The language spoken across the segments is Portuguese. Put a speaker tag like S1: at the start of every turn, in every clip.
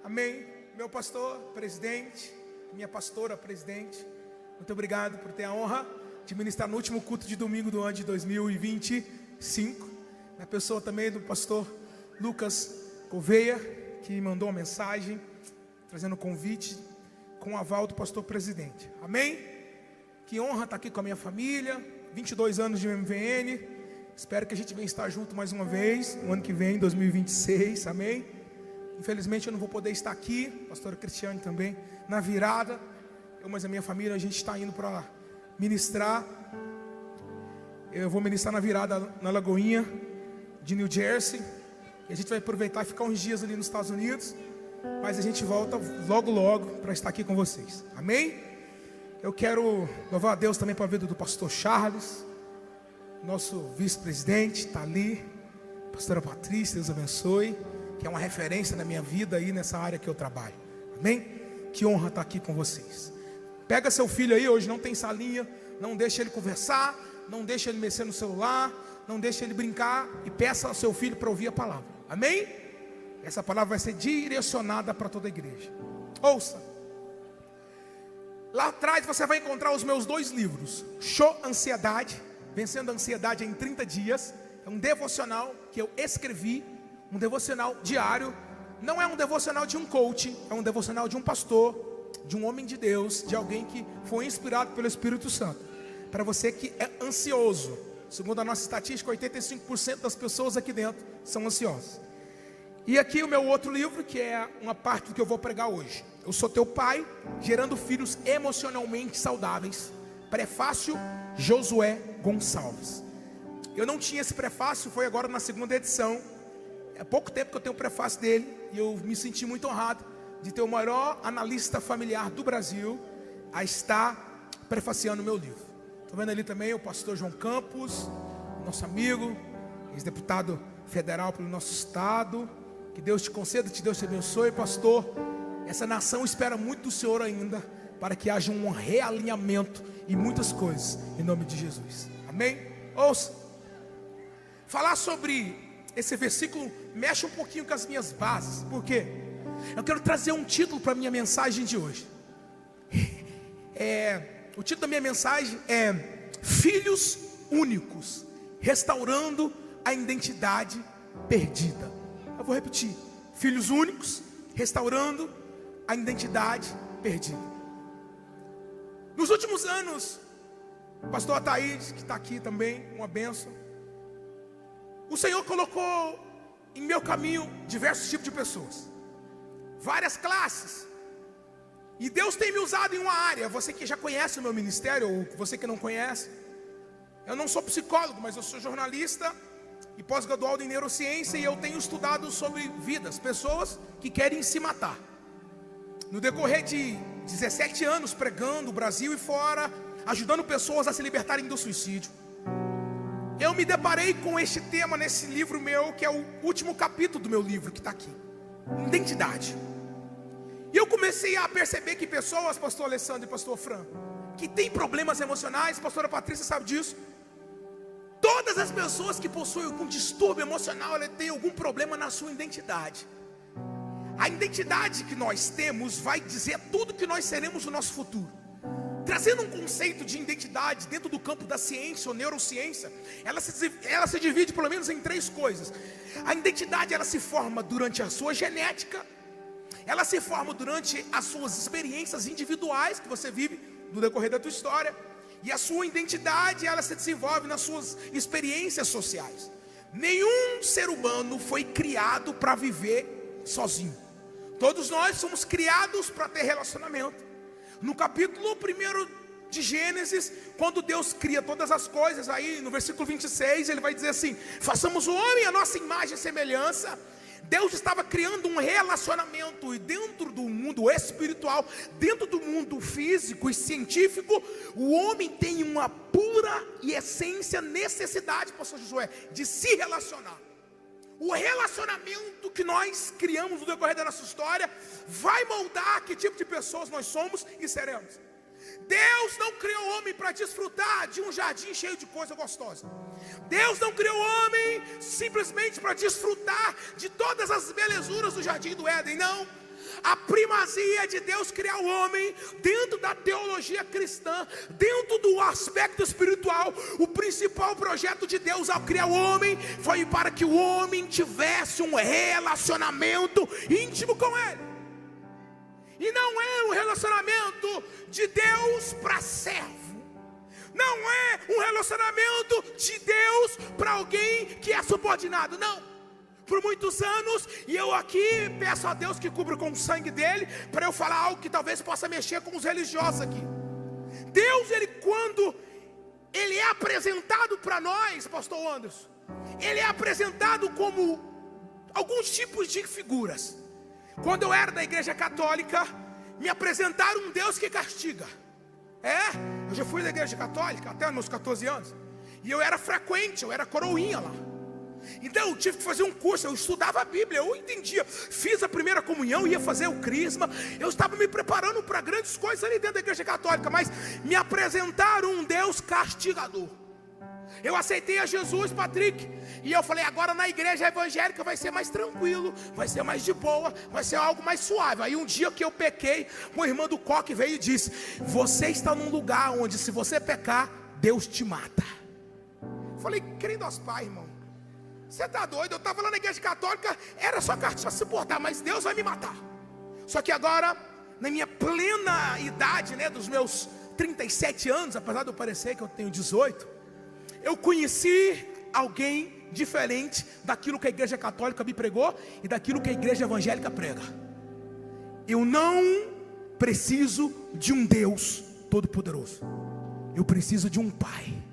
S1: Amém. Meu pastor, presidente, minha pastora, presidente, muito obrigado por ter a honra de ministrar no último culto de domingo do ano de 2025. Na pessoa também do pastor Lucas Gouveia, que mandou uma mensagem, trazendo um convite, com o aval do pastor presidente. Amém? Que honra estar aqui com a minha família, 22 anos de MVN. Espero que a gente venha estar junto mais uma vez, no ano que vem, 2026, amém? Infelizmente eu não vou poder estar aqui, pastora Cristiane também, na virada. Mas a minha família, a gente está indo para ministrar. Eu vou ministrar na virada na Lagoinha de New Jersey. E a gente vai aproveitar e ficar uns dias ali nos Estados Unidos. Mas a gente volta logo logo para estar aqui com vocês, amém? Eu quero louvar a Deus também para a vida do pastor Charles, nosso vice-presidente, está ali. Pastora Patrícia, Deus abençoe, que é uma referência na minha vida aí nessa área que eu trabalho, amém? Que honra estar aqui com vocês. Pega seu filho aí, hoje não tem salinha, não deixa ele conversar, não deixa ele mexer no celular, não deixa ele brincar, e peça ao seu filho para ouvir a palavra, amém? Essa palavra vai ser direcionada para toda a igreja. Ouça. Lá atrás você vai encontrar os meus 2 livros, Show Ansiedade, Vencendo a Ansiedade em 30 Dias, é um devocional que eu escrevi, um devocional diário. Não é um devocional de um coach, é um devocional de um pastor, de um homem de Deus, de alguém que foi inspirado pelo Espírito Santo. Para você que é ansioso, segundo a nossa estatística, 85% das pessoas aqui dentro são ansiosas. E aqui o meu outro livro, que é uma parte do que eu vou pregar hoje. Eu sou teu pai, gerando filhos emocionalmente saudáveis. Prefácio Josué Gonçalves. Eu não tinha esse prefácio, foi agora na 2ª edição. É pouco tempo que eu tenho o prefácio dele, e eu me senti muito honrado de ter o maior analista familiar do Brasil a estar prefaciando o meu livro. Estou vendo ali também o pastor João Campos, nosso amigo, ex-deputado federal pelo nosso estado. Que Deus te conceda, que Deus te abençoe, pastor. Essa nação espera muito do Senhor ainda, para que haja um realinhamento em muitas coisas, em nome de Jesus, amém? Ouça. Falar sobre esse versículo mexe um pouquinho com as minhas bases. Por quê? Eu quero trazer um título para a minha mensagem de hoje. O título da minha mensagem é Filhos Únicos, Restaurando a Identidade Perdida. Eu vou repetir: filhos únicos, restaurando a identidade perdida. Nos últimos anos, o pastor Ataíde, que está aqui também, uma bênção, o Senhor colocou em meu caminho diversos tipos de pessoas, várias classes. E Deus tem me usado em uma área. Você que já conhece o meu ministério, ou você que não conhece, eu não sou psicólogo, mas eu sou jornalista e pós-graduado em neurociência, e eu tenho estudado sobre vidas, pessoas que querem se matar. No decorrer de 17 anos pregando o Brasil e fora, ajudando pessoas a se libertarem do suicídio, eu me deparei com este tema nesse livro meu, que é o último capítulo do meu livro, que está aqui, Identidade. E eu comecei a perceber que pessoas, pastor Alessandro e pastor Fran, que têm problemas emocionais, pastora Patrícia sabe disso. Todas as pessoas que possuem algum distúrbio emocional, elas têm algum problema na sua identidade. A identidade que nós temos vai dizer tudo que nós seremos no nosso futuro. Trazendo um conceito de identidade dentro do campo da ciência ou neurociência, ela se divide pelo menos em 3 coisas. A identidade, ela se forma durante a sua genética, ela se forma durante as suas experiências individuais que você vive no decorrer da tua história, e a sua identidade, ela se desenvolve nas suas experiências sociais. Nenhum ser humano foi criado para viver sozinho. Todos nós somos criados para ter relacionamento. No capítulo 1 de Gênesis, quando Deus cria todas as coisas, aí no versículo 26, ele vai dizer assim: façamos o homem à nossa imagem e semelhança. Deus estava criando um relacionamento, e dentro do mundo espiritual, dentro do mundo físico e científico, o homem tem uma pura e essência necessidade, pastor Josué, de se relacionar. O relacionamento que nós criamos no decorrer da nossa história vai moldar que tipo de pessoas nós somos e seremos. Deus não criou o homem para desfrutar de um jardim cheio de coisa gostosa. Deus não criou o homem simplesmente para desfrutar de todas as belezuras do jardim do Éden. Não. a primazia de Deus criar o homem, dentro da teologia cristã, dentro do aspecto espiritual, o principal projeto de Deus ao criar o homem, foi para que o homem tivesse um relacionamento íntimo com Ele. E não é um relacionamento de Deus para servo, não é um relacionamento de Deus para alguém que é subordinado, não. Por muitos anos, e eu aqui peço a Deus que cubra com o sangue dele, para eu falar algo que talvez possa mexer com os religiosos aqui. Deus, quando ele é apresentado para nós, pastor Anderson, ele é apresentado como alguns tipos de figuras. Quando eu era da igreja católica, me apresentaram um Deus que castiga. Eu já fui da igreja católica até meus 14 anos, e eu era frequente, eu era coroinha lá. Então eu tive que fazer um curso, eu estudava a Bíblia, eu entendia, fiz a primeira comunhão, ia fazer o crisma, eu estava me preparando para grandes coisas ali dentro da igreja católica, mas me apresentaram um Deus castigador. Eu aceitei a Jesus, Patrick, e eu falei, agora na igreja evangélica vai ser mais tranquilo, vai ser mais de boa, vai ser algo mais suave. Aí um dia que eu pequei, uma irmã do coque veio e disse, você está num lugar onde se você pecar, Deus te mata. Eu falei, querendo aos pais, irmão, você está doido? Eu estava lá na igreja católica, era só cartinha se portar, mas Deus vai me matar. Só que agora, na minha plena idade, dos meus 37 anos, apesar de eu parecer que eu tenho 18, eu conheci alguém diferente daquilo que a igreja católica me pregou e daquilo que a igreja evangélica prega. Eu não preciso de um Deus todo-poderoso, eu preciso de um Pai.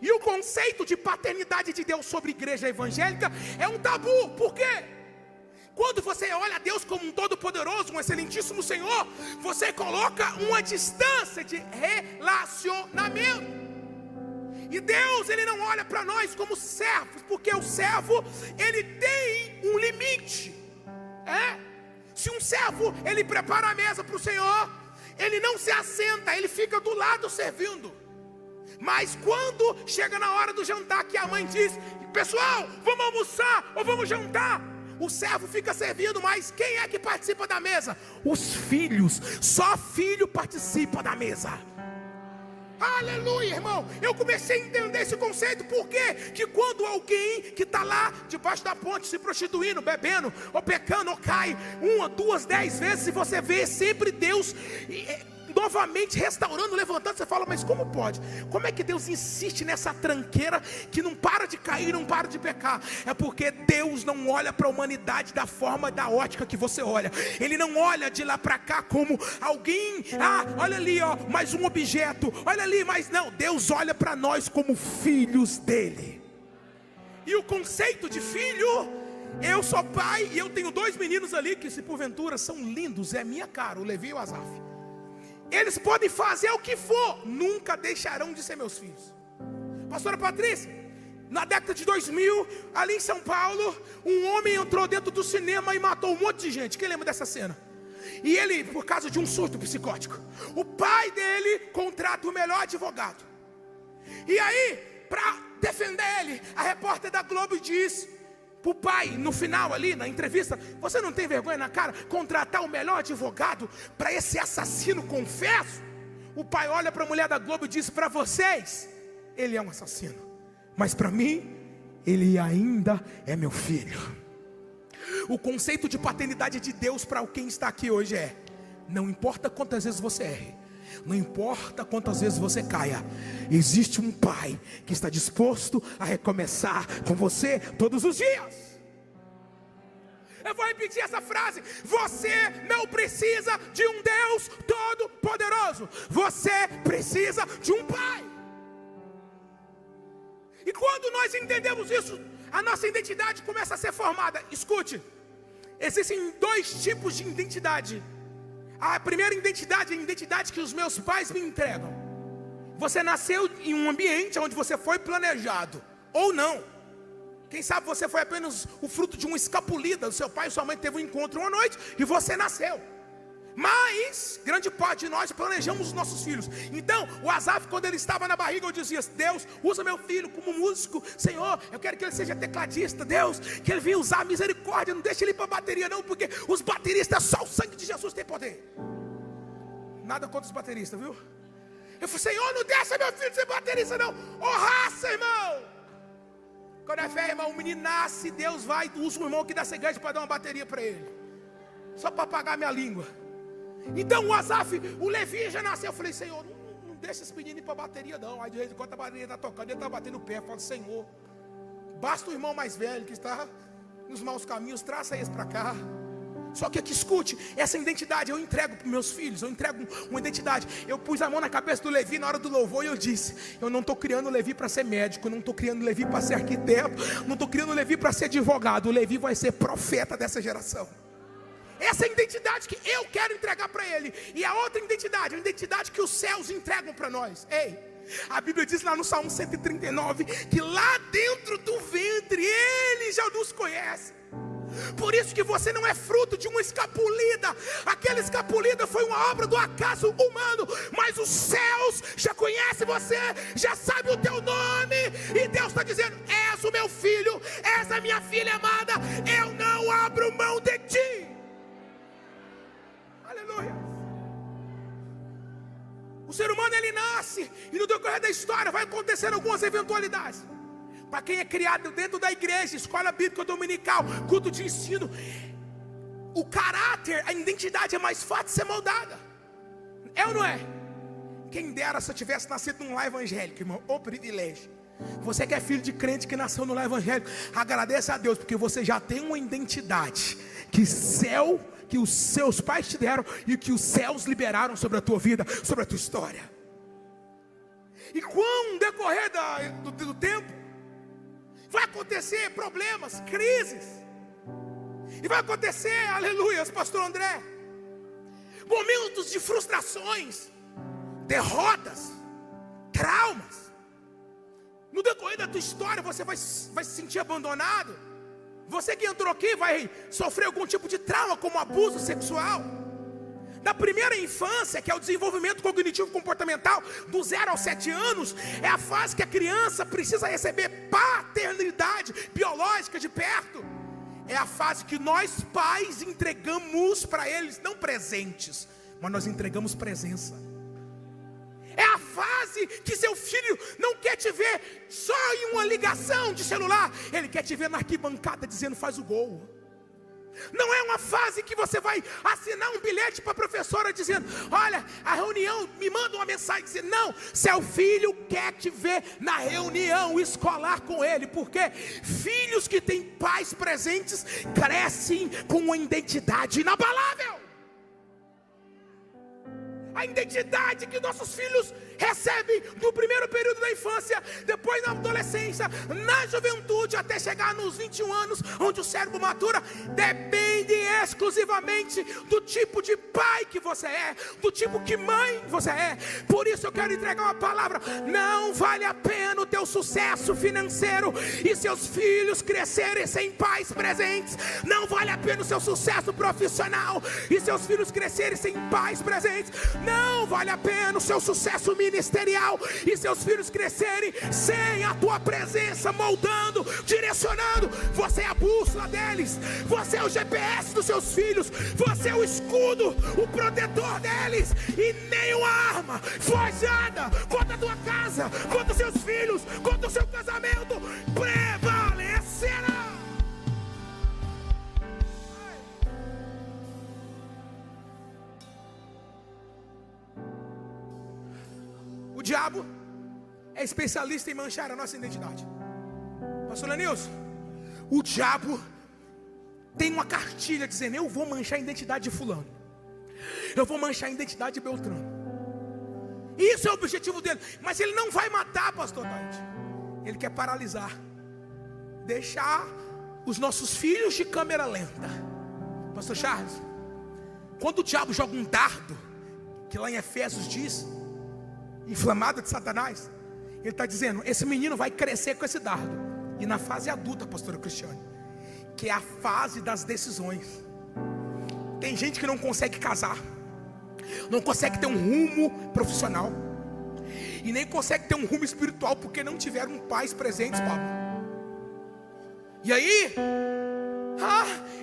S1: E o conceito de paternidade de Deus sobre a igreja evangélica é um tabu. Por quê? Quando você olha a Deus como um todo-poderoso, um excelentíssimo Senhor, você coloca uma distância de relacionamento. E Deus, Ele não olha para nós como servos, porque o servo, ele tem um limite. Se um servo, ele prepara a mesa para o Senhor, ele não se assenta, ele fica do lado servindo. Mas quando chega na hora do jantar, que a mãe diz, pessoal, vamos almoçar ou vamos jantar, o servo fica servindo, mas quem é que participa da mesa? Os filhos, só filho participa da mesa. Aleluia, irmão. Eu comecei a entender esse conceito. Por quê? Que quando alguém que está lá debaixo da ponte se prostituindo, bebendo, ou pecando, ou cai 1, 2, 10 vezes, e você vê sempre Deus novamente restaurando, levantando, você fala, mas como pode? Como é que Deus insiste nessa tranqueira que não para de cair, não para de pecar? É porque Deus não olha para a humanidade da forma, da ótica que você olha. Ele não olha de lá para cá como alguém, olha ali, mais um objeto, olha ali, mas não, Deus olha para nós como filhos dele. E o conceito de filho, eu sou pai e eu tenho 2 meninos ali que, se porventura são lindos, é minha cara, o Levi e o Asaf. Eles podem fazer o que for, nunca deixarão de ser meus filhos. Pastora Patrícia, na década de 2000, ali em São Paulo, um homem entrou dentro do cinema e matou um monte de gente. Quem lembra dessa cena? E ele, por causa de um surto psicótico, o pai dele contrata o melhor advogado. E aí, para defender ele, a repórter da Globo diz para o pai, no final ali, na entrevista, você não tem vergonha na cara contratar o melhor advogado para esse assassino confesso? O pai olha para a mulher da Globo e diz, para vocês, ele é um assassino, mas para mim, ele ainda é meu filho. O conceito de paternidade de Deus para quem está aqui hoje é, não importa quantas vezes você erre, não importa quantas vezes você caia, existe um pai que está disposto a recomeçar com você todos os dias. Eu vou repetir essa frase: você não precisa de um Deus todo poderoso, você precisa de um pai. E quando nós entendemos isso, a nossa identidade começa a ser formada. Escute, existem 2 tipos de identidade. A primeira identidade é a identidade que os meus pais me entregam. Você nasceu em um ambiente onde você foi planejado, ou não. Quem sabe você foi apenas o fruto de uma escapulida. O seu pai e sua mãe teve um encontro uma noite e você nasceu. Mas grande parte de nós planejamos os nossos filhos. Então o Asaf, quando ele estava na barriga, eu dizia: Deus, usa meu filho como músico. Senhor, eu quero que ele seja tecladista. Deus, que ele venha usar misericórdia. Não deixe ele ir para a bateria não, porque os bateristas, só o sangue de Jesus tem poder. Nada contra os bateristas, viu? Eu falei: Senhor, não deixa meu filho ser baterista não. Ô raça, irmão. Quando é fé, irmão, o menino nasce, Deus vai e usa um irmão que dá segredo para dar uma bateria para ele, só para apagar minha língua. Então o Asaf, o Levi já nasceu. Eu falei: Senhor, não deixa esse menino ir para a bateria não. Aí de vez em quando a bateria está tocando, ele está batendo o pé. Eu falo: Senhor, basta o irmão mais velho que está nos maus caminhos, traça eles para cá. Só que aqui, escute, essa identidade eu entrego para meus filhos. Eu entrego uma identidade. Eu pus a mão na cabeça do Levi na hora do louvor e eu disse: eu não estou criando o Levi para ser médico, eu não estou criando o Levi para ser arquiteto, não estou criando o Levi para ser advogado. O Levi vai ser profeta dessa geração. Essa é a identidade que eu quero entregar para ele. E a outra identidade, a identidade que os céus entregam para nós. Ei, a Bíblia diz lá no Salmo 139 que lá dentro do ventre ele já nos conhece. Por isso que você não é fruto de uma escapulida. Aquela escapulida foi uma obra do acaso humano, mas os céus já conhecem você, já sabe o teu nome. E Deus está dizendo: és o meu filho, és a minha filha amada, eu não abro mão de ti. Aleluia. O ser humano, ele nasce, e no decorrer da história vai acontecer algumas eventualidades. Para quem é criado dentro da igreja, escola bíblica dominical, culto de ensino, o caráter, a identidade é mais fácil de ser moldada. É ou não é? Quem dera se eu tivesse nascido num lar evangélico, irmão, ô privilégio. Você que é filho de crente que nasceu no lar evangélico, agradeça a Deus, porque você já tem uma identidade que os seus pais te deram e que os céus liberaram sobre a tua vida, sobre a tua história. E com o decorrer do tempo, vai acontecer problemas, crises, e vai acontecer, aleluia, pastor André, momentos de frustrações, derrotas, traumas. No decorrer da tua história você vai se sentir abandonado. Você que entrou aqui vai sofrer algum tipo de trauma, como abuso sexual. Na primeira infância, que é o desenvolvimento cognitivo comportamental, do 0 aos 7 anos, é a fase que a criança precisa receber paternidade biológica de perto. É a fase que nós pais entregamos para eles, não presentes, mas nós entregamos presença. É a fase que seu filho não quer te ver só em uma ligação de celular, ele quer te ver na arquibancada dizendo: faz o gol. Não é uma fase que você vai assinar um bilhete para a professora dizendo: olha, a reunião, me manda uma mensagem dizendo. Não, seu filho quer te ver na reunião escolar com ele. Porque filhos que têm pais presentes crescem com uma identidade inabalável. A identidade que nossos filhos recebem no primeiro período da infância, depois na adolescência, na juventude, até chegar nos 21 anos, onde o cérebro matura, depende exclusivamente do tipo de pai que você é, do tipo de mãe você é. Por isso eu quero entregar uma palavra: não vale a pena o teu sucesso financeiro e seus filhos crescerem sem pais presentes. Não vale a pena o seu sucesso profissional e seus filhos crescerem sem pais presentes. Não vale a pena o seu sucesso ministerial e seus filhos crescerem sem a tua presença moldando, direcionando. Você é a bússola deles, você é o GPS dos seus filhos, você é o escudo, o protetor deles. E nenhuma arma forjada contra a tua casa, contra os seus filhos, contra o seu casamento prevalecerá. O diabo é especialista em manchar a nossa identidade. Pastor Lenilson, o diabo tem uma cartilha dizendo: eu vou manchar a identidade de fulano, eu vou manchar a identidade de Beltrano. Isso é o objetivo dele. Mas ele não vai matar, pastor Tati. Ele quer paralisar, deixar os nossos filhos de câmera lenta. Pastor Charles, quando o diabo joga um dardo, que lá em Efésios diz, inflamado de Satanás, ele está dizendo: esse menino vai crescer com esse dardo. E na fase adulta, pastora Cristiane, que é a fase das decisões, tem gente que não consegue casar, não consegue ter um rumo profissional, e nem consegue ter um rumo espiritual, porque não tiveram pais presentes, Pablo. E aí,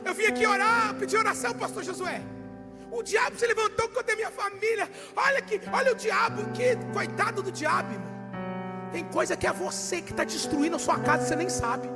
S1: eu vim aqui orar, pedir oração, pastor Josué. O diabo se levantou contra a minha família. Olha o diabo, que coitado do diabo, irmão. Tem coisa que é você que está destruindo a sua casa e você nem sabe.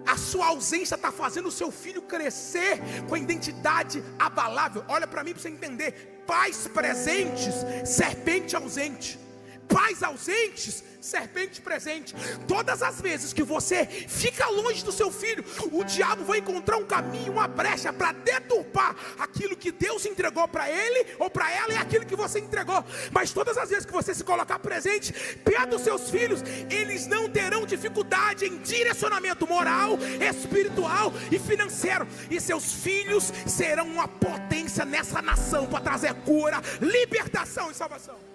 S1: A sua ausência está fazendo o seu filho crescer com a identidade abalável. Olha para mim para você entender. Pais presentes, serpente ausente. Pais ausentes, serpente presente. Todas as vezes que você fica longe do seu filho, o diabo vai encontrar um caminho, uma brecha para deturpar aquilo que Deus entregou para ele ou para ela, e aquilo que você entregou. Mas todas as vezes que você se colocar presente perto dos seus filhos, eles não terão dificuldade em direcionamento moral, espiritual e financeiro. E seus filhos serão uma potência nessa nação para trazer cura, libertação e salvação.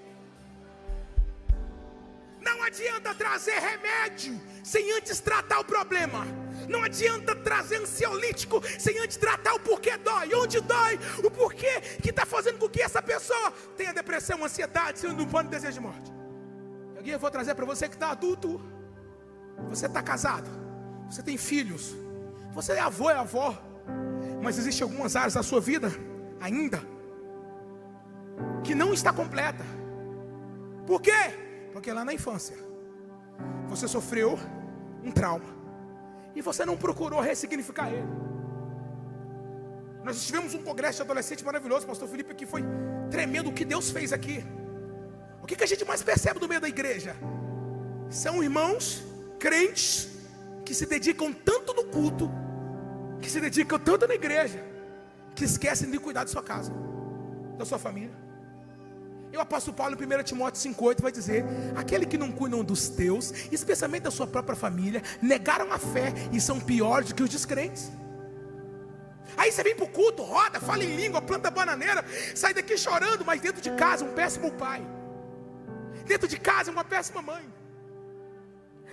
S1: Não adianta trazer remédio sem antes tratar o problema. Não adianta trazer ansiolítico sem antes tratar o porquê dói, onde dói, o porquê que está fazendo com que essa pessoa tenha depressão, ansiedade, síndrome do pânico e desejo de morte. Alguém eu vou trazer para você que está adulto. Você está casado, você tem filhos, você é avô, é avó, mas existem algumas áreas da sua vida ainda que não está completa. Por quê? Porque lá na infância você sofreu um trauma e você não procurou ressignificar ele. Nós tivemos um congresso de adolescente maravilhoso, pastor Felipe, que foi tremendo o que Deus fez aqui. O que a gente mais percebe no meio da igreja? São irmãos crentes que se dedicam tanto no culto, que se dedicam tanto na igreja, que esquecem de cuidar da sua casa, da sua família. E o apóstolo Paulo em 1 Timóteo 5,8 vai dizer: aquele que não cuidam dos teus, especialmente da sua própria família, negaram a fé e são piores do que os descrentes. Aí você vem para o culto, roda, fala em língua, planta bananeira, sai daqui chorando, mas dentro de casa um péssimo pai, dentro de casa uma péssima mãe.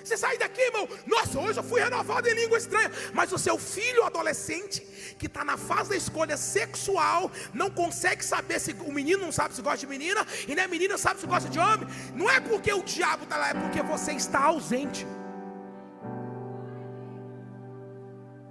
S1: Você sai daqui, irmão, nossa, hoje eu fui renovado em língua estranha. Mas o seu filho adolescente, que está na fase da escolha sexual, não consegue saber se o menino não sabe se gosta de menina, e nem a menina sabe se gosta de homem. Não é porque o diabo está lá, é porque você está ausente.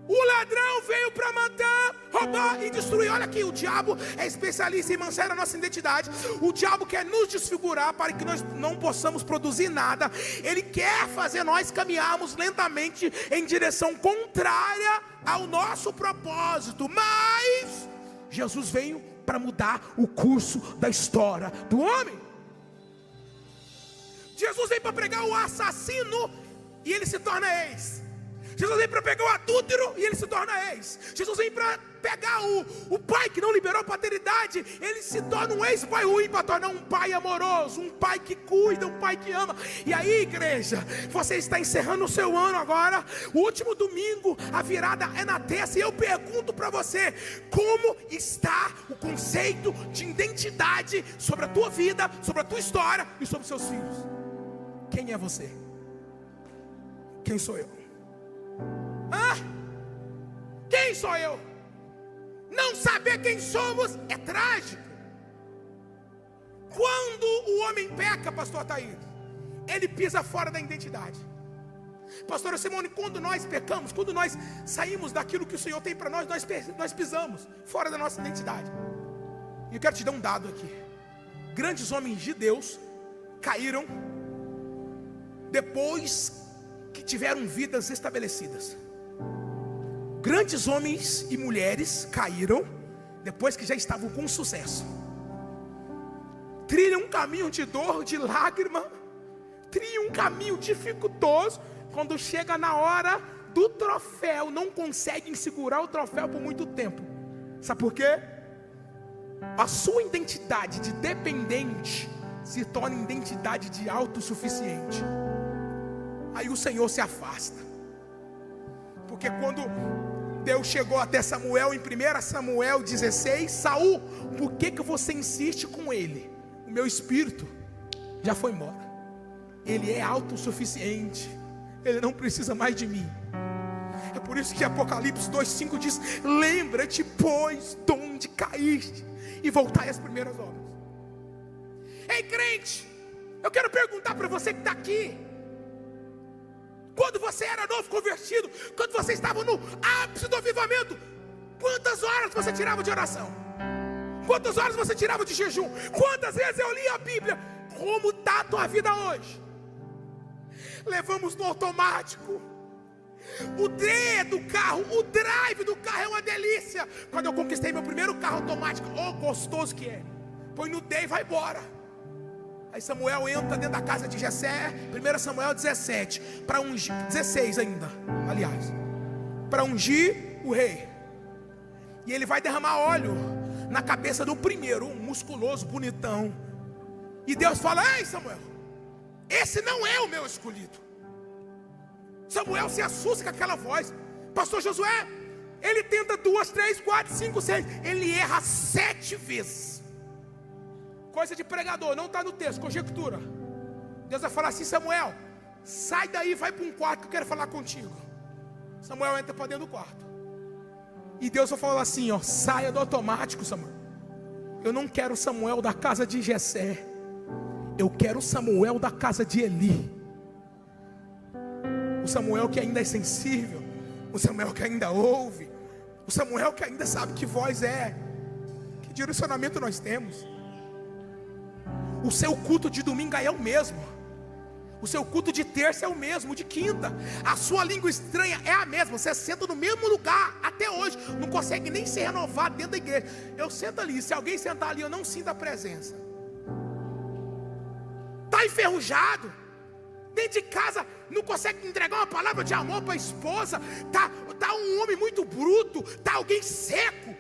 S1: O ladrão veio para matar, roubar e destruir. Olha aqui, o diabo é especialista em manchar a nossa identidade. O diabo quer nos desfigurar para que nós não possamos produzir nada. Ele quer fazer nós caminharmos lentamente em direção contrária ao nosso propósito. Mas Jesus veio para mudar o curso da história do homem. Jesus veio para pregar o assassino e ele se torna ex. Jesus vem para pegar o adúltero e ele se torna ex. Jesus vem para pegar o pai que não liberou a paternidade, ele se torna um ex-pai ruim para tornar um pai amoroso, um pai que cuida, um pai que ama. E aí, igreja, você está encerrando o seu ano agora, o último domingo, a virada é na terça, e eu pergunto para você: como está o conceito de identidade sobre a tua vida, sobre a tua história e sobre os seus filhos? Quem é você? Quem sou eu? Quem sou eu? Não saber quem somos é trágico. Quando o homem peca, pastor Ataíde, ele pisa fora da identidade. Pastora Simone, quando nós pecamos, quando nós saímos daquilo que o Senhor tem para nós, nós pisamos fora da nossa identidade. E eu quero te dar um dado aqui. Grandes homens de Deus caíram depois que tiveram vidas estabelecidas. Grandes homens e mulheres caíram depois que já estavam com sucesso. Trilham um caminho de dor, de lágrima, trilham um caminho dificultoso. Quando chega na hora do troféu, não conseguem segurar o troféu por muito tempo. Sabe por quê? A sua identidade de dependente se torna identidade de autossuficiente. Aí o Senhor se afasta. Porque quando Deus chegou até Samuel em 1 Samuel 16, Saul, por que você insiste com ele? O meu espírito já foi embora. Ele é autossuficiente. Ele não precisa mais de mim. É por isso que Apocalipse 2,5 diz: lembra-te, pois, de onde caíste, e voltai às primeiras obras. Ei, crente, eu quero perguntar para você que está aqui: quando você era novo convertido, quando você estava no ápice do avivamento, quantas horas você tirava de oração? Quantas horas você tirava de jejum? Quantas vezes eu li a Bíblia? Como está a tua vida hoje? Levamos no automático. O D do carro, o drive do carro é uma delícia. Quando eu conquistei meu primeiro carro automático, oh, gostoso que é. Põe no D e vai embora. Aí Samuel entra dentro da casa de Jessé, 1 Samuel 17, para ungir, 16 ainda, aliás, para ungir o rei. E ele vai derramar óleo na cabeça do primeiro, um musculoso, bonitão. E Deus fala: ei, Samuel, esse não é o meu escolhido. Samuel se assusta com aquela voz. Pastor Josué, ele tenta 2, 3, 4, 5, 6. Ele erra 7 vezes. Coisa de pregador, não está no texto, conjectura. Deus vai falar assim: Samuel, sai daí, vai para um quarto que eu quero falar contigo. Samuel entra para dentro do quarto. E Deus vai falar assim: ó, saia do automático, Samuel. Eu não quero Samuel da casa de Jessé. Eu quero Samuel da casa de Eli. O Samuel que ainda é sensível, o Samuel que ainda ouve, o Samuel que ainda sabe que voz é, que direcionamento nós temos. O seu culto de domingo é o mesmo, o seu culto de terça é o mesmo, de quinta, a sua língua estranha é a mesma. Você senta no mesmo lugar até hoje, não consegue nem se renovar dentro da igreja. Eu sento ali, se alguém sentar ali eu não sinto a presença. Está enferrujado, dentro de casa não consegue entregar uma palavra de amor para a esposa. Tá um homem muito bruto, tá alguém seco.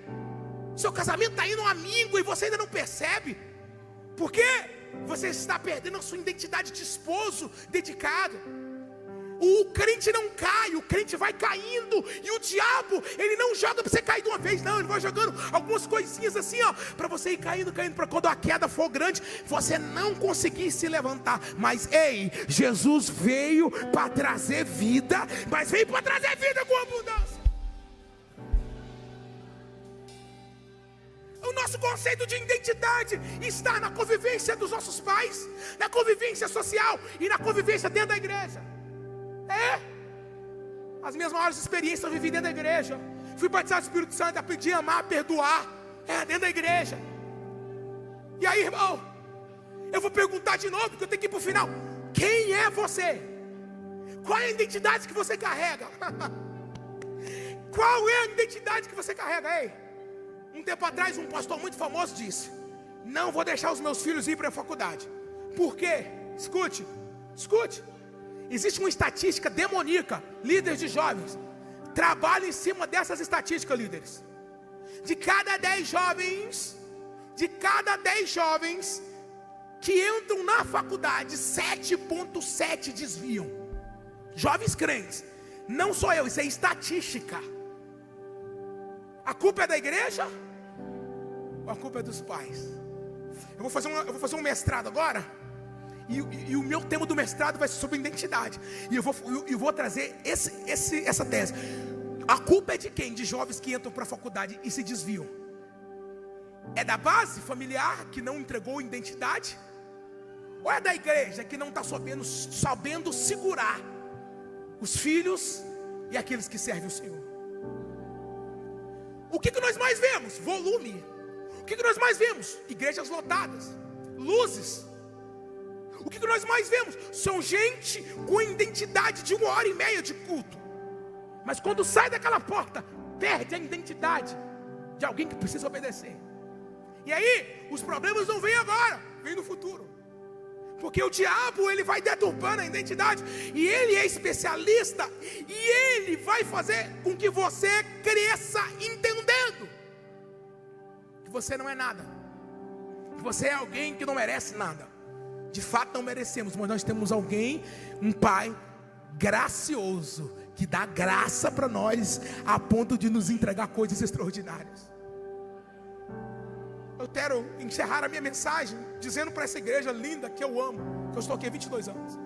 S1: Seu casamento está indo um amigo e você ainda não percebe. Por quê? Você está perdendo a sua identidade de esposo dedicado. O crente não cai, o crente vai caindo. E o diabo, ele não joga para você cair de uma vez, não. Ele vai jogando algumas coisinhas assim, ó, para você ir caindo, para quando a queda for grande, você não conseguir se levantar. Mas ei, Jesus veio para trazer vida, mas veio para trazer vida com abundância. O nosso conceito de identidade está na convivência dos nossos pais, na convivência social e na convivência dentro da igreja. As minhas maiores experiências eu vivi dentro da igreja. Fui batizado do Espírito Santo, aprendi a amar, a perdoar, dentro da igreja. E aí, irmão, eu vou perguntar de novo, porque eu tenho que ir para o final. Quem é você? Qual é a identidade que você carrega? Qual é a identidade que você carrega? Ei, um tempo atrás um pastor muito famoso disse: não vou deixar os meus filhos ir para a faculdade. Por quê? Escute. Existe uma estatística demoníaca. Líderes de jovens, trabalhem em cima dessas estatísticas, líderes. De cada 10 jovens que entram na faculdade, 7,7 desviam. Jovens crentes. Não sou eu, isso é estatística. A culpa é da igreja? Ou a culpa é dos pais? Eu vou fazer um mestrado agora. E o meu tema do mestrado vai ser sobre identidade. E eu vou trazer essa tese. A culpa é de quem? De jovens que entram para a faculdade e se desviam. É da base familiar que não entregou identidade? Ou é da igreja que não está sabendo segurar os filhos e aqueles que servem o Senhor? O que nós mais vemos? Volume. O que nós mais vemos? Igrejas lotadas, luzes. O que nós mais vemos? São gente com identidade de 1h30 de culto, mas quando sai daquela porta, perde a identidade de alguém que precisa obedecer. E aí, os problemas não vêm agora, vêm no futuro. Porque o diabo, ele vai deturpando a identidade, e ele é especialista, e ele vai fazer com que você cresça entendendo que você não é nada, que você é alguém que não merece nada. De fato não merecemos, mas nós temos alguém, um pai gracioso, que dá graça para nós, a ponto de nos entregar coisas extraordinárias. Eu quero encerrar a minha mensagem dizendo para essa igreja linda que eu amo, que eu estou aqui há 22 anos: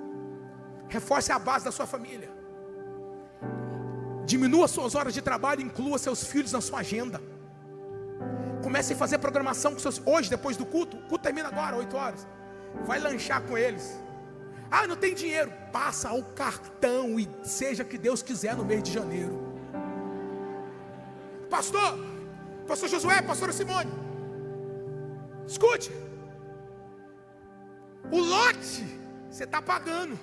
S1: reforce a base da sua família, diminua suas horas de trabalho, inclua seus filhos na sua agenda. Comece a fazer programação com seus. Hoje, depois do culto, o culto termina agora, 8 horas. Vai lanchar com eles. Ah, não tem dinheiro. Passa o cartão e seja que Deus quiser no mês de janeiro. Pastor Josué, pastora Simone, escute. O lote você está pagando.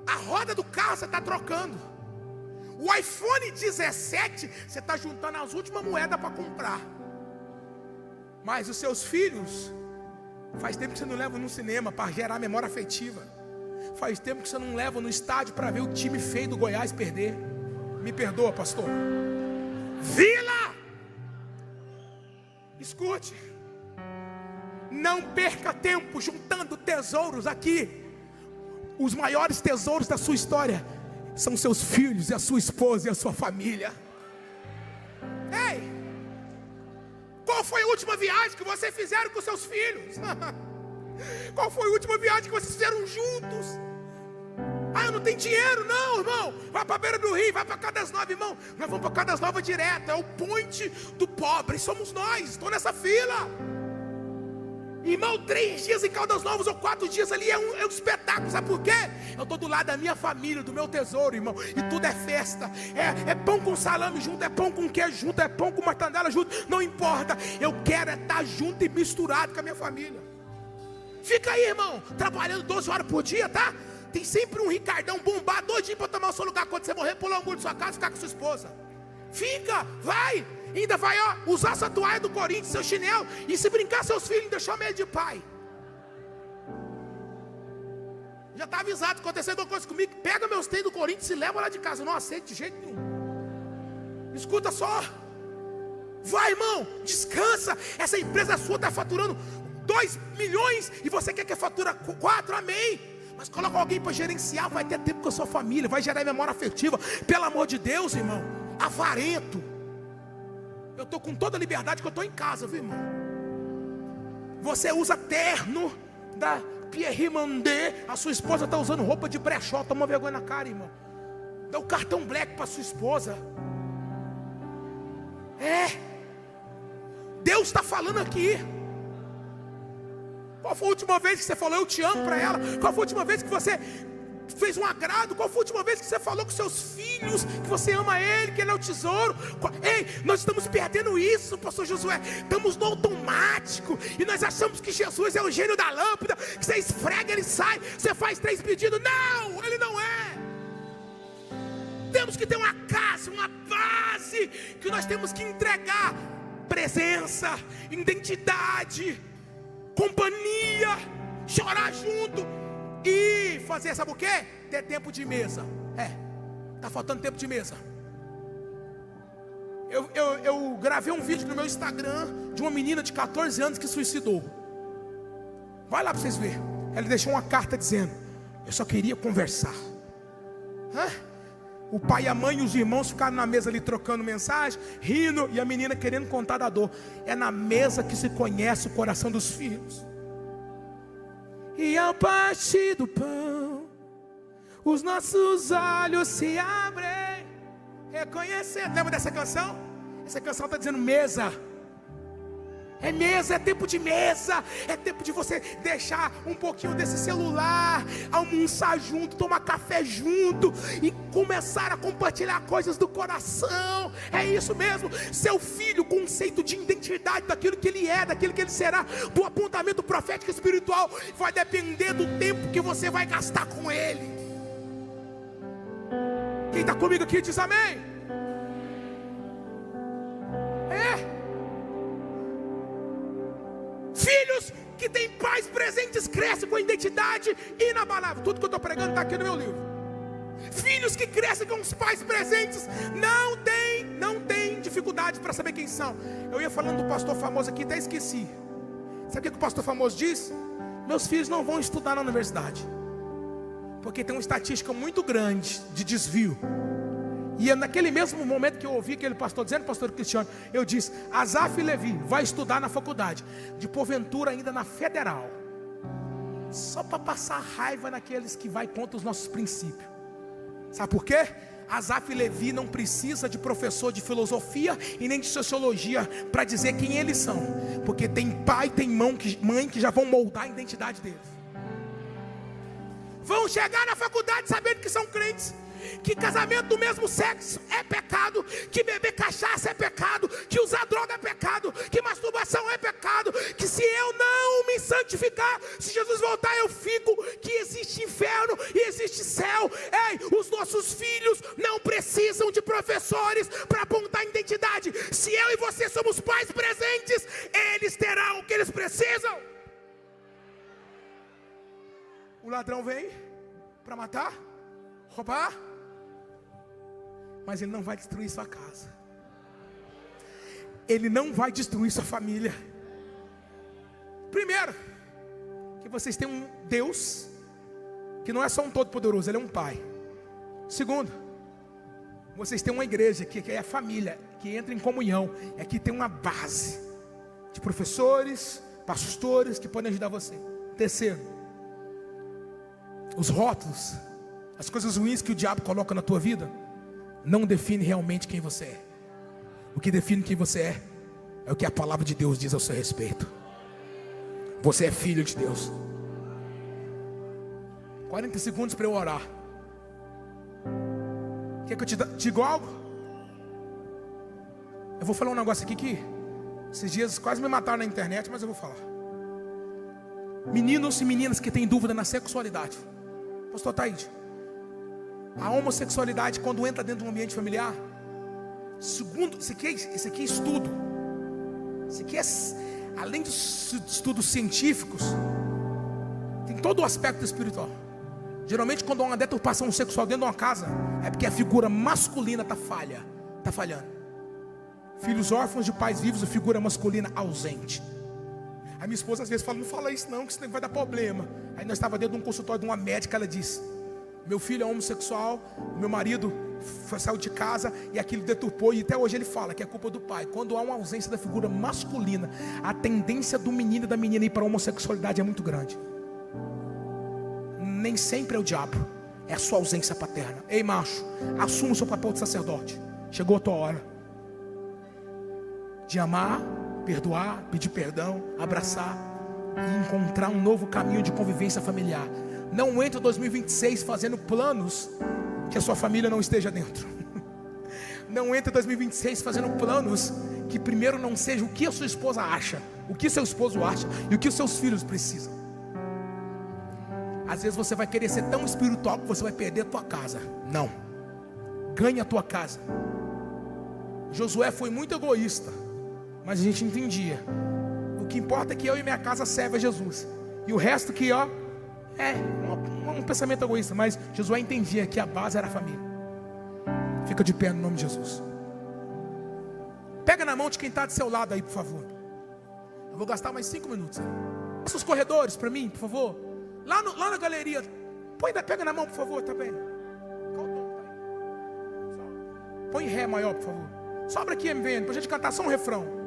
S1: A roda do carro você está trocando. O iPhone 17 você está juntando as últimas moedas para comprar. Mas os seus filhos, faz tempo que você não leva no cinema para gerar memória afetiva. Faz tempo que você não leva no estádio para ver o time feio do Goiás perder. Me perdoa, pastor. Vila! Escute. Não perca tempo juntando tesouros aqui. Os maiores tesouros da sua história são seus filhos e a sua esposa e a sua família. Ei! Qual foi a última viagem que vocês fizeram com seus filhos? Qual foi a última viagem que vocês fizeram juntos? Ah, não tem dinheiro, não, irmão. Vai para a beira do rio, vai para Caldas Novas, irmão. Nós vamos para Caldas Novas direto. É o ponte do pobre, somos nós. Estou nessa fila. Irmão, 3 dias em Caldas Novas ou 4 dias ali é um espetáculo. Sabe por quê? Eu estou do lado da minha família, do meu tesouro, irmão. E tudo é festa. É pão com salame junto, é pão com queijo junto, é pão com mortandela junto. Não importa. Eu quero estar junto e misturado com a minha família. Fica aí, irmão, trabalhando 12 horas por dia, tá? Tem sempre um Ricardão bombado, doidinho para tomar o seu lugar. Quando você morrer, pular o muro de sua casa e ficar com sua esposa. Fica, vai. Ainda vai, usar sua toalha do Corinthians, seu chinelo. E se brincar, seus filhos ainda chamam ele de pai. Já está avisado, aconteceu alguma coisa comigo. Pega meus tênis do Corinthians e leva lá de casa. Eu não aceito de jeito nenhum. Escuta só. Vai, irmão, descansa. Essa empresa sua está faturando 2 milhões e você quer que fatura 4, amém. Mas coloca alguém para gerenciar, vai ter tempo com a sua família, vai gerar memória afetiva. Pelo amor de Deus, irmão. Avarento. Eu estou com toda a liberdade que eu estou em casa, viu, irmão? Você usa terno da Pierre Mandé, a sua esposa está usando roupa de brechó. Toma vergonha na cara, irmão. Dá o cartão black para sua esposa. Deus está falando aqui. Qual foi a última vez que você falou eu te amo para ela? Qual foi a última vez que você fez um agrado? Qual foi a última vez que você falou com seus filhos que você ama ele, que ele é o tesouro? Ei, nós estamos perdendo isso, pastor Josué. Estamos no automático e nós achamos que Jesus é o gênio da lâmpada, que você esfrega, ele sai, você faz 3 pedidos. Não, ele não é. Temos que ter uma casa, uma base, que nós temos que entregar presença, identidade, companhia, chorar junto e fazer, sabe o que? Ter tempo de mesa. Está faltando tempo de mesa. Eu gravei um vídeo no meu Instagram de uma menina de 14 anos que suicidou. Vai lá para vocês verem. Ela deixou uma carta dizendo: eu só queria conversar. O pai, a mãe e os irmãos ficaram na mesa ali trocando mensagem, rindo, e a menina querendo contar da dor. É na mesa que se conhece o coração dos filhos. E ao partir do pão, os nossos olhos se abrem, reconhecendo. Lembra dessa canção? Essa canção está dizendo mesa. É mesa, é tempo de mesa. É tempo de você deixar um pouquinho desse celular, almoçar junto, tomar café junto e começar a compartilhar coisas do coração. É isso mesmo. Seu filho, conceito de identidade daquilo que ele é, daquilo que ele será, do apontamento profético e espiritual, vai depender do tempo que você vai gastar com ele. Quem está comigo aqui diz amém. Filhos que têm pais presentes crescem com identidade inabalável. Tudo que eu estou pregando está aqui no meu livro. Filhos que crescem com os pais presentes não tem dificuldade para saber quem são. Eu ia falando do pastor famoso aqui, até esqueci. Sabe o que o pastor famoso diz? Meus filhos não vão estudar na universidade, porque tem uma estatística muito grande de desvio. E naquele mesmo momento que eu ouvi aquele pastor dizendo, pastor Cristiano, eu disse: Asaf Levi vai estudar na faculdade, de porventura ainda na federal, só para passar raiva naqueles que vai contra os nossos princípios. Sabe por quê? Asaf e Levi não precisa de professor de filosofia e nem de sociologia para dizer quem eles são, porque tem pai, tem mãe que já vão moldar a identidade deles. Vão chegar na faculdade sabendo que são crentes, que casamento do mesmo sexo é pecado, que beber cachaça é pecado, que usar droga é pecado, que masturbação é pecado, que se eu não me santificar, se Jesus voltar eu fico, que existe inferno e existe céu. Ei, os nossos filhos não precisam de professores para apontar a identidade. Se eu e você somos pais presentes, eles terão o que eles precisam. O ladrão vem para matar, roubar, mas ele não vai destruir sua casa, ele não vai destruir sua família. Primeiro, que vocês têm um Deus que não é só um todo-poderoso, Ele é um Pai. Segundo, vocês têm uma igreja que é a família, que entra em comunhão, é que tem uma base de professores, pastores que podem ajudar você. Terceiro, os rótulos, as coisas ruins que o diabo coloca na tua vida não define realmente quem você é. O que define quem você é o que a palavra de Deus diz ao seu respeito. Você é filho de Deus. 40 segundos para eu orar. Quer que eu te diga algo? Eu vou falar um negócio aqui que esses dias quase me mataram na internet, mas eu vou falar. Meninos e meninas que têm dúvida na sexualidade. Pastor Taíde, a homossexualidade, quando entra dentro de um ambiente familiar, segundo, isso aqui é estudo. Isso aqui é, além dos estudos científicos, tem todo o aspecto espiritual. Geralmente quando há uma deturpação sexual dentro de uma casa, é porque a figura masculina está falhando. Filhos órfãos de pais vivos, a figura masculina ausente. A minha esposa às vezes fala, não fala isso não, que isso vai dar problema. Aí nós estávamos dentro de um consultório de uma médica, ela disse, meu filho é homossexual, meu marido saiu de casa e aquilo deturpou, e até hoje ele fala que é culpa do pai. Quando há uma ausência da figura masculina, a tendência do menino e da menina ir para a homossexualidade é muito grande. Nem sempre é o diabo, é a sua ausência paterna. Ei macho, assuma o seu papel de sacerdote. Chegou a tua hora de amar, perdoar, pedir perdão, abraçar e encontrar um novo caminho de convivência familiar. Não entre 2026 fazendo planos que a sua família não esteja dentro. Não entre 2026 fazendo planos que primeiro não seja o que a sua esposa acha, o que seu esposo acha e o que os seus filhos precisam. Às vezes você vai querer ser tão espiritual que você vai perder a tua casa. Não, ganhe a tua casa. Josué foi muito egoísta, mas a gente entendia, o que importa é que eu e minha casa serve a Jesus, e o resto que é um pensamento egoísta. Mas Josué entendia que a base era a família. Fica de pé no nome de Jesus. Pega na mão de quem está do seu lado aí, por favor. Eu vou gastar mais 5 minutos. Passa os corredores para mim, por favor. Lá na galeria. Pega na mão, por favor, tá bem. Põe ré maior, por favor. Sobra aqui, MVN, para a gente cantar só um refrão.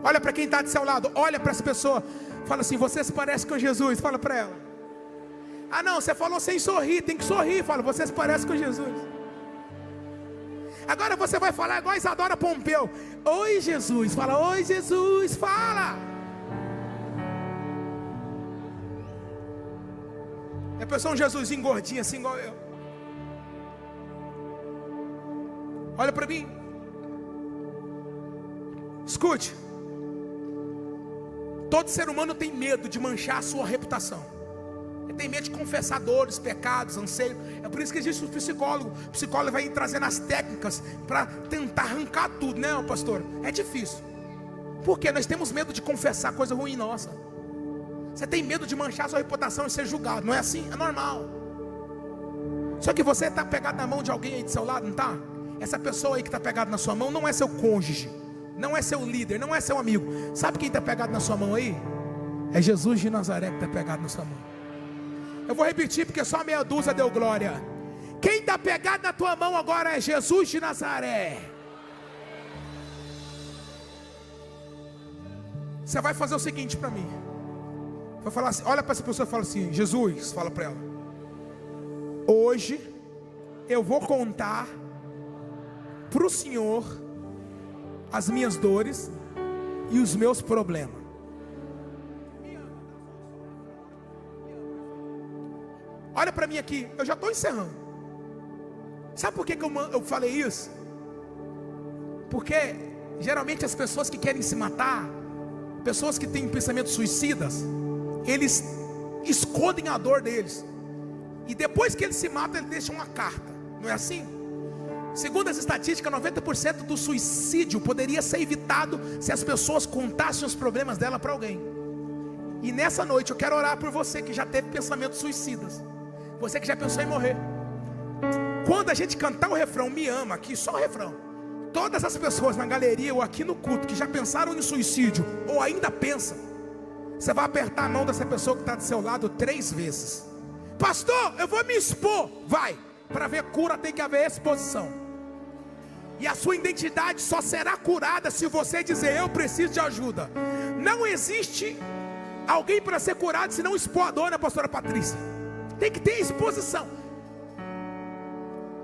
S1: Olha para quem está do seu lado, olha para essa pessoa, fala assim, você se parece com Jesus, fala para ela. Ah não, você falou sem sorrir, tem que sorrir, fala, você se parece com Jesus. Agora você vai falar igual a Isadora Pompeu, oi Jesus, fala, oi Jesus, fala. É a pessoa um Jesusinho gordinho assim igual eu. Olha para mim. Escute. Todo ser humano tem medo de manchar a sua reputação. Ele tem medo de confessar dores, pecados, anseios. É por isso que existe o psicólogo. O psicólogo vai trazer as técnicas para tentar arrancar tudo, né, pastor? É difícil. Porque nós temos medo de confessar coisa ruim nossa. Você tem medo de manchar a sua reputação e ser julgado. Não é assim? É normal. Só que você está pegado na mão de alguém aí do seu lado, não está? Essa pessoa aí que está pegada na sua mão não é seu cônjuge, não é seu líder, não é seu amigo. Sabe quem está pegado na sua mão aí? É Jesus de Nazaré que está pegado na sua mão. Eu vou repetir porque só meia dúzia deu glória. Quem está pegado na tua mão agora é Jesus de Nazaré. Você vai fazer o seguinte para mim. Vai falar assim, olha para essa pessoa e fala assim: Jesus, fala para ela, hoje eu vou contar para o Senhor as minhas dores e os meus problemas. Olha para mim aqui, eu já estou encerrando. Sabe por que eu falei isso? Porque geralmente as pessoas que querem se matar, pessoas que têm pensamentos suicidas, eles escondem a dor deles, e depois que eles se matam, eles deixam uma carta. Não é assim? Segundo as estatísticas, 90% do suicídio poderia ser evitado se as pessoas contassem os problemas dela para alguém. E nessa noite eu quero orar por você que já teve pensamentos suicidas, você que já pensou em morrer. Quando a gente cantar o refrão, me ama, aqui só o refrão, todas as pessoas na galeria ou aqui no culto que já pensaram em suicídio ou ainda pensam, você vai apertar a mão dessa pessoa que está do seu lado 3 vezes. Pastor, eu vou me expor. Vai, para ver cura tem que haver exposição. E a sua identidade só será curada se você dizer: eu preciso de ajuda. Não existe alguém para ser curado se não expor a dor, né, pastora Patrícia? Tem que ter exposição.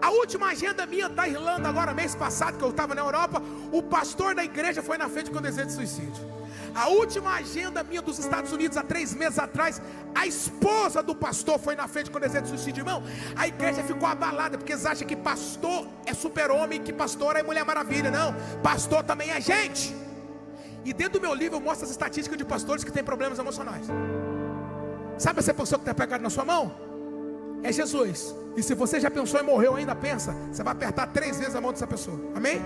S1: A última agenda minha da Irlanda, agora mês passado, que eu estava na Europa, o pastor da igreja foi na frente com desejo de suicídio. A última agenda minha dos Estados Unidos, há 3 meses atrás, a esposa do pastor foi na frente com desejo de suicídio. Irmão, a igreja ficou abalada, porque eles acham que pastor é super-homem, que pastor é Mulher Maravilha. Não, pastor também é gente. E dentro do meu livro eu mostro as estatísticas de pastores que têm problemas emocionais. Sabe essa pessoa que está pegada na sua mão? É Jesus. E se você já pensou em morrer ou ainda pensa, você vai apertar 3 vezes a mão dessa pessoa. Amém?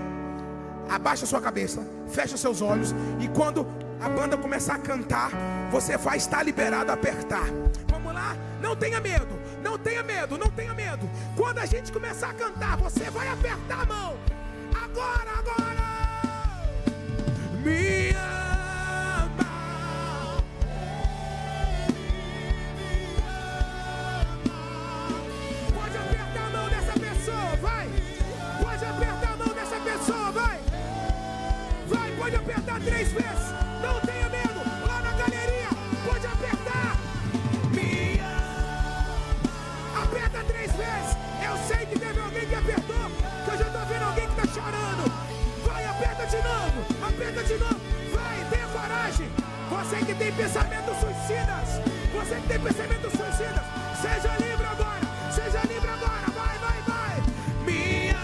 S1: Abaixa a sua cabeça, fecha os seus olhos, e quando a banda começar a cantar, você vai estar liberado a apertar. Vamos lá? Não tenha medo, não tenha medo, não tenha medo. Quando a gente começar a cantar, você vai apertar a mão. Agora, agora. Me ama. Pode apertar a mão dessa pessoa, vai. Pode apertar a mão dessa pessoa, vai. Vai, pode apertar 3 vezes. Não tenha medo. Lá na galeria, pode apertar. Me ama. Aperta 3 vezes. Eu sei que teve alguém que apertou, que eu já estou vendo alguém que está chorando. Vai, aperta de novo. Aperta de novo. Vai, tenha coragem. Você que tem pensamentos suicidas, você que tem pensamentos suicidas, seja livre agora. Seja livre agora. Vai, vai, vai. Me ama.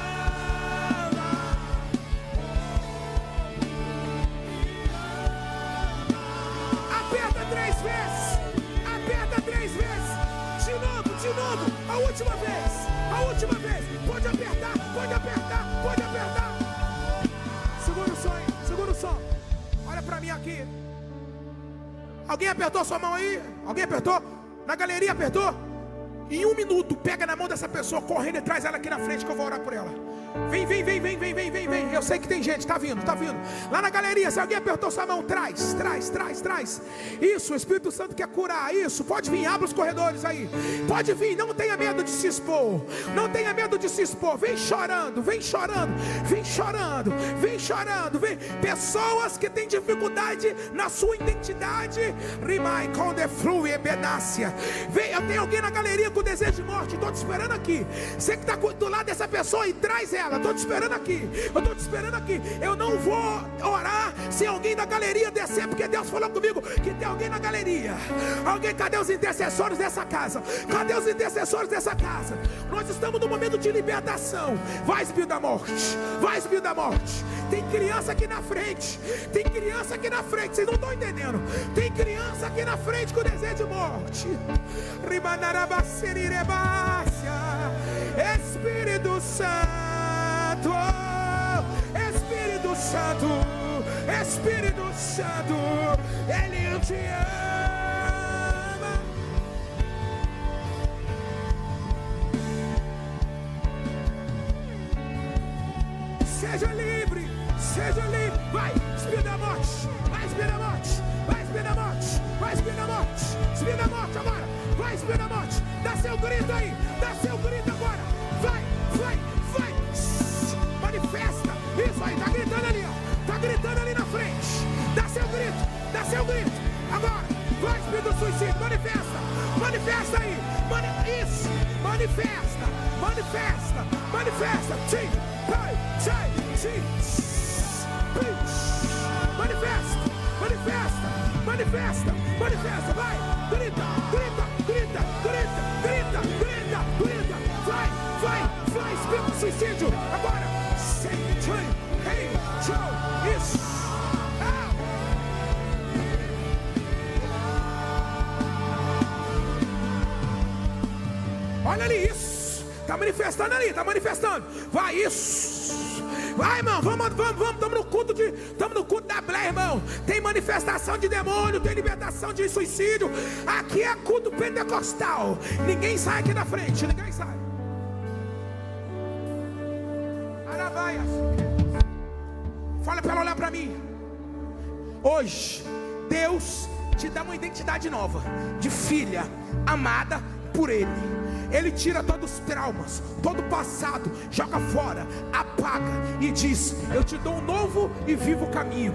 S1: Aperta 3 vezes. Aperta 3 vezes. De novo, de novo. A última vez. A última vez. Pode apertar, pode apertar, pode apertar. Segura o som aí, segura o som. Olha pra mim aqui. Alguém apertou sua mão aí? Alguém apertou? Na galeria apertou? Em 1 minuto, pega na mão dessa pessoa, correndo e traz ela aqui na frente que eu vou orar por ela. Vem, vem, vem, vem, vem, vem, vem, vem. Eu sei que tem gente, tá vindo, tá vindo. Lá na galeria, se alguém apertou sua mão, traz, traz, traz, traz. Isso, o Espírito Santo quer curar. Isso, pode vir, abre os corredores aí. Pode vir, não tenha medo de se expor. Não tenha medo de se expor. Vem chorando, vem chorando, vem chorando, vem chorando, vem. Pessoas que têm dificuldade na sua identidade. Rimai com de flui benácia. Vem, eu tenho alguém na galeria com desejo de morte. Estou te esperando aqui. Você que está do lado dessa pessoa e traz ela. Estou te esperando aqui. Eu estou te esperando aqui. Eu não vou orar se alguém da galeria descer, porque Deus falou comigo que tem alguém na galeria. Alguém, cadê os intercessores dessa casa? Cadê os intercessores dessa casa? Nós estamos num momento de libertação. Vai, espírito da morte. Vai, espírito da morte. Tem criança aqui na frente. Tem criança aqui na frente. Vocês não estão entendendo. Tem criança aqui na frente com desejo de morte. Espírito Santo, Espírito Santo, Espírito Santo, Ele te ama. Seja livre, seja livre. Vai, Espírito da morte, vai, Espírito da morte, vai, Espírito da morte, vai, Espírito da morte, Espírito da morte agora, vai, Espírito da morte. Dá seu grito aí, dá seu grito agora. Vai, vai, vai. Manifesta. Isso aí, tá gritando ali, ó. Tá gritando ali na frente. Dá seu grito, dá seu grito. Agora, vai, Espírito suicídio. Manifesta, manifesta aí. Isso, manifesta, manifesta, manifesta. Sim, vai, sai, sim. Manifesta, manifesta, manifesta, manifesta. Vai, grita, grita, grita, grita, grita, grita, grita. Vai, vai, vai, espírito de suicídio. Agora, sim, sim, hey, tchau, isso. Olha ali, isso. Está manifestando ali, está manifestando. Vai, isso. Vai, irmão, vamos, estamos no culto da Blé, irmão. Tem manifestação de demônio, tem libertação de suicídio. Aqui é culto pentecostal. Ninguém sai aqui na frente, ninguém sai. Arabaia. Fala para ela olhar para mim. Hoje, Deus te dá uma identidade nova, de filha, amada por Ele. Ele tira todos os traumas, todo o passado, joga fora, apaga e diz: eu te dou um novo e vivo caminho.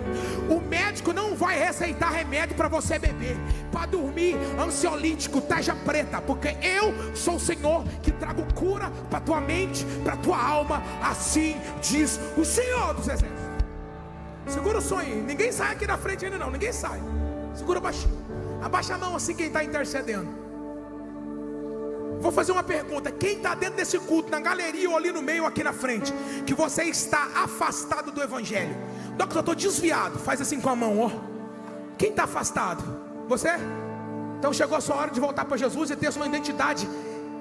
S1: O médico não vai receitar remédio para você beber, para dormir, ansiolítico, tarja preta, porque eu sou o Senhor que trago cura para tua mente, para tua alma. Assim diz o Senhor dos Exércitos. Segura o sonho aí. Ninguém sai aqui na frente ainda não, ninguém sai. Segura baixinho. Abaixa a mão assim quem está intercedendo. Vou fazer uma pergunta: quem está dentro desse culto, na galeria ou ali no meio, aqui na frente, que você está afastado do Evangelho? Doc, eu estou desviado. Faz assim com a mão, ó. Quem está afastado? Você? Então chegou a sua hora de voltar para Jesus e ter sua identidade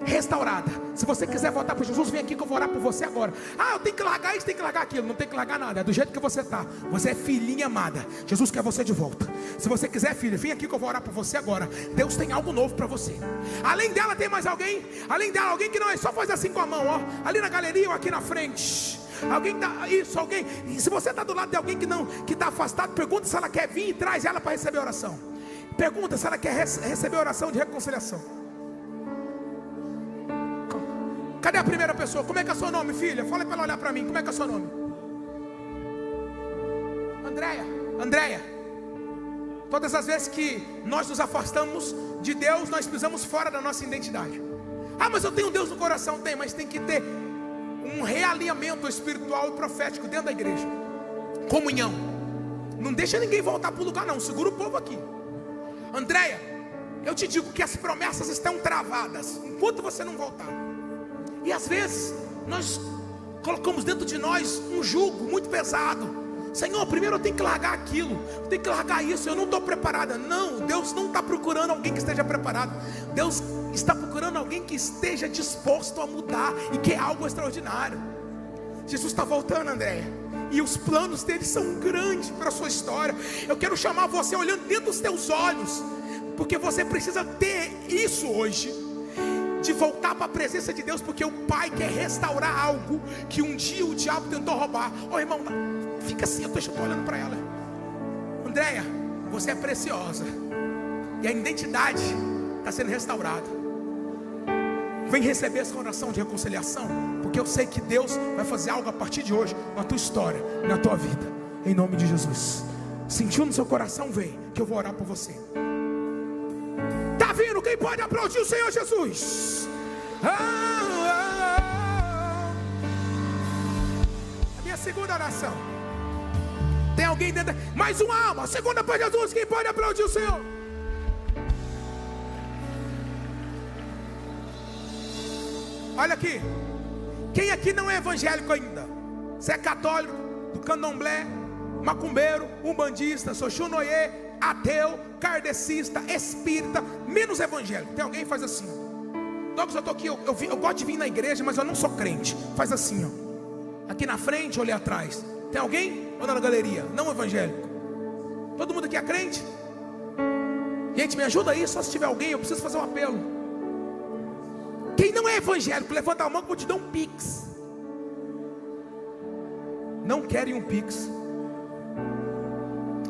S1: restaurada. Se você quiser voltar para Jesus, vem aqui que eu vou orar por você agora. Ah, eu tenho que largar isso, tenho que largar aquilo. Não tem que largar nada, é do jeito que você está. Você é filhinha amada, Jesus quer você de volta. Se você quiser, filha, vem aqui que eu vou orar por você agora. Deus tem algo novo para você. Além dela tem mais alguém? Além dela, alguém que não é só fazer assim com a mão, ó. Ali na galeria ou aqui na frente. Alguém tá, isso, alguém. E se você está do lado de alguém que está afastado, pergunta se ela quer vir e traz ela para receber oração. Pergunta se ela quer receber oração de reconciliação. Cadê a primeira pessoa? Como é que é o seu nome, filha? Fala para ela olhar para mim. Como é que é o seu nome? Andréia. Todas as vezes que nós nos afastamos de Deus, nós pisamos fora da nossa identidade. Ah, mas eu tenho Deus no coração. Tem, mas tem que ter um realinhamento espiritual e profético dentro da igreja. Comunhão. Não deixa ninguém voltar para o lugar não. Segura o povo aqui. Andréia, eu te digo que as promessas estão travadas enquanto você não voltar. E às vezes nós colocamos dentro de nós um jugo muito pesado. Senhor, primeiro eu tenho que largar aquilo, eu tenho que largar isso, eu não estou preparada. Não, Deus não está procurando alguém que esteja preparado. Deus está procurando alguém que esteja disposto a mudar e que é algo extraordinário. Jesus está voltando, Andréia, e os planos dele são grandes para a sua história. Eu quero chamar você olhando dentro dos teus olhos, porque você precisa ter isso hoje, de voltar para a presença de Deus, porque o Pai quer restaurar algo que um dia o diabo tentou roubar. Ô irmão, fica assim, eu estou olhando para ela. Andréia, você é preciosa, e a identidade está sendo restaurada. Vem receber essa oração de reconciliação, porque eu sei que Deus vai fazer algo a partir de hoje na tua história, na tua vida, em nome de Jesus. Sentiu no seu coração? Vem, que eu vou orar por você. Está vindo? Quem pode aplaudir o Senhor Jesus? A minha segunda oração. Tem alguém dentro? Mais uma alma. Segunda para Jesus. Quem pode aplaudir o Senhor? Olha aqui. Quem aqui não é evangélico ainda? Você é católico, do candomblé, macumbeiro, umbandista, xoxunoye, ateu, kardecista, espírita, menos evangélico. Tem alguém que faz assim, ó. Douglas, eu estou aqui, eu gosto de vir na igreja, mas eu não sou crente. Faz assim, ó. Aqui na frente ou ali atrás. Tem alguém? Ou na galeria? Não evangélico. Todo mundo aqui é crente? Gente, me ajuda aí, só se tiver alguém, eu preciso fazer um apelo. Quem não é evangélico, levanta a mão que eu vou te dar um pix. Não querem um pix?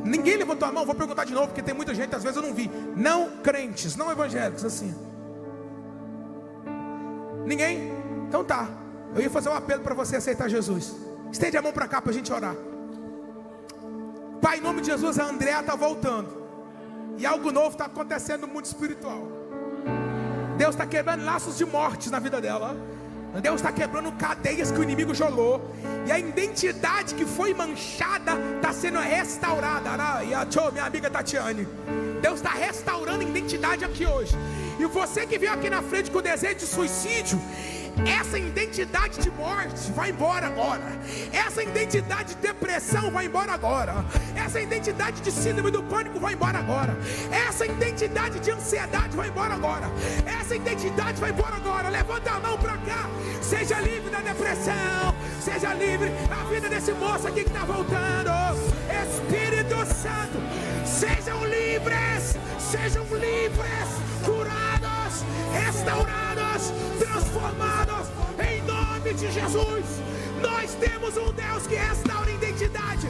S1: Ninguém levantou a mão, vou perguntar de novo, porque tem muita gente, às vezes eu não vi. Não crentes, não evangélicos, assim. Ninguém? Então tá. Eu ia fazer um apelo para você aceitar Jesus. Estende a mão para cá para a gente orar. Pai, em nome de Jesus, a Andréa está voltando. E algo novo está acontecendo no mundo espiritual. Deus está quebrando laços de morte na vida dela. Deus está quebrando cadeias que o inimigo jogou. E a identidade que foi manchada está sendo restaurada. Minha amiga Tatiane, Deus está restaurando a identidade aqui hoje. E você que veio aqui na frente com o desejo de suicídio, essa identidade de morte vai embora agora. Essa identidade de depressão vai embora agora. Essa identidade de síndrome do pânico vai embora agora. Essa identidade de ansiedade vai embora agora. Essa identidade vai embora agora. Levanta a mão para cá. Seja livre da depressão. Seja livre a vida desse moço aqui que está voltando. Espírito Santo, sejam livres. Sejam livres, curados, restaurados, transformados em nome de Jesus. Nós temos um Deus que restaura identidade.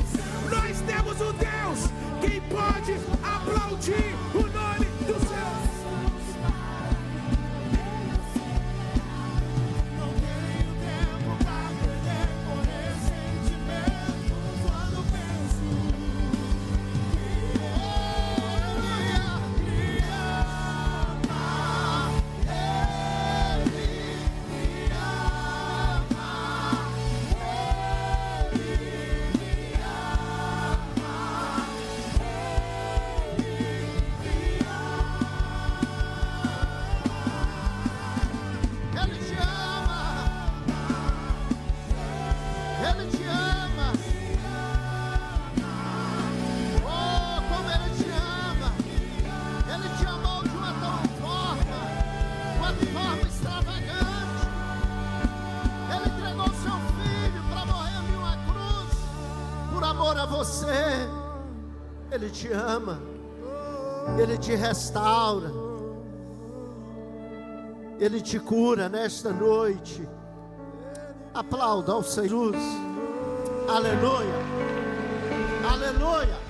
S1: Nós temos um Deus que pode aplaudir o nome do Senhor. Não tenho tempo para perder por ressentimento quando penso que
S2: você. Ele te ama, Ele te restaura, Ele te cura nesta noite. Aplauda ao Senhor. Aleluia, aleluia.